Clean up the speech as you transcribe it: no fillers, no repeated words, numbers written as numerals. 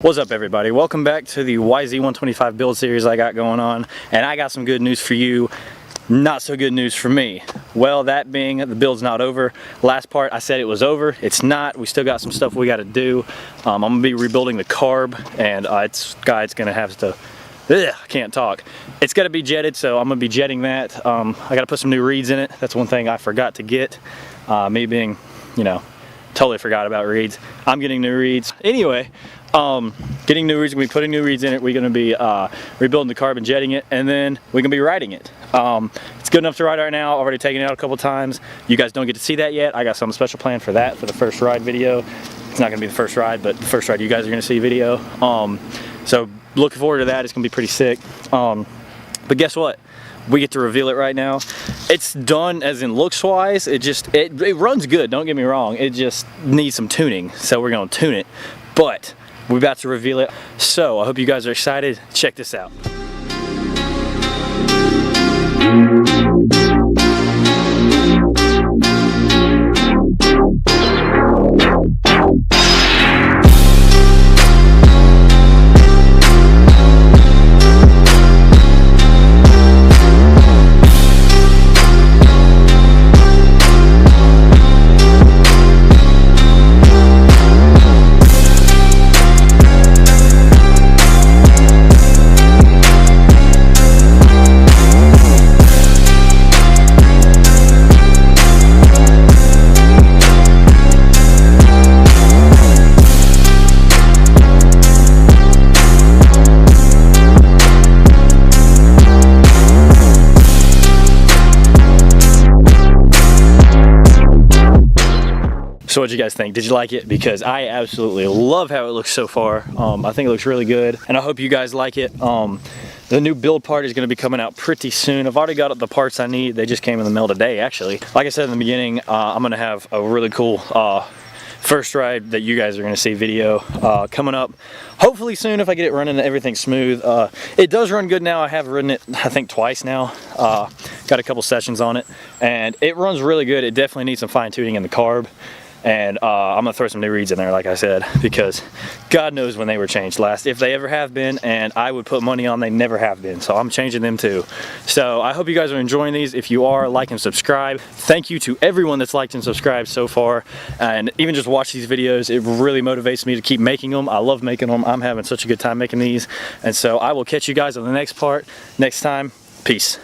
What's up everybody, welcome back to the YZ125 build series I got going on, and I got some good news for you, not so good news for me. Well, that being the build's not over. Last part I said it was over, it's not. We still got some stuff we got to do. I'm gonna be rebuilding the carb, and it's gonna have to, I can't talk. It's gotta be jetted, so I'm gonna be jetting that. I gotta put some new reeds in it. That's one thing I forgot to get. Me being, totally forgot about reeds. I'm getting new reeds. Anyway, getting new reeds, we're gonna be putting new reeds in it. We're gonna be rebuilding the carb and jetting it, and then we're gonna be riding it. It's good enough to ride right now. I've already taken it out a couple times. You guys don't get to see that yet. I got some special plan for that, for the first ride video. It's not gonna be the first ride, but the first ride you guys are gonna see video. So looking forward to that. It's gonna be pretty sick. But guess what? We get to reveal it right now. It's done as in looks wise. It runs good, don't get me wrong. It just needs some tuning, so we're gonna tune it. But we're about to reveal it. So I hope you guys are excited. Check this out. So what did you guys think? Did you like it? Because I absolutely love how it looks so far. I think it looks really good, and I hope you guys like it. The new build part is going to be coming out pretty soon. I've already got the parts I need. They just came in the mail today, actually. Like I said in the beginning, I'm going to have a really cool first ride that you guys are going to see video coming up hopefully soon if I get it running and everything's smooth. It does run good now. I have ridden it I think twice now. Got a couple sessions on it, and it runs really good. It definitely needs some fine tuning in the carb. And I'm gonna throw some new reeds in there, like I said, because God knows when they were changed last, if they ever have been, and I would put money on they never have been, so I'm changing them too. So I hope you guys are enjoying these. If you are, like and subscribe. Thank you to everyone that's liked and subscribed so far, and even just watch these videos. It really motivates me to keep making them. I love making them. I'm having such a good time making these, and so I will catch you guys on the next part next time. Peace.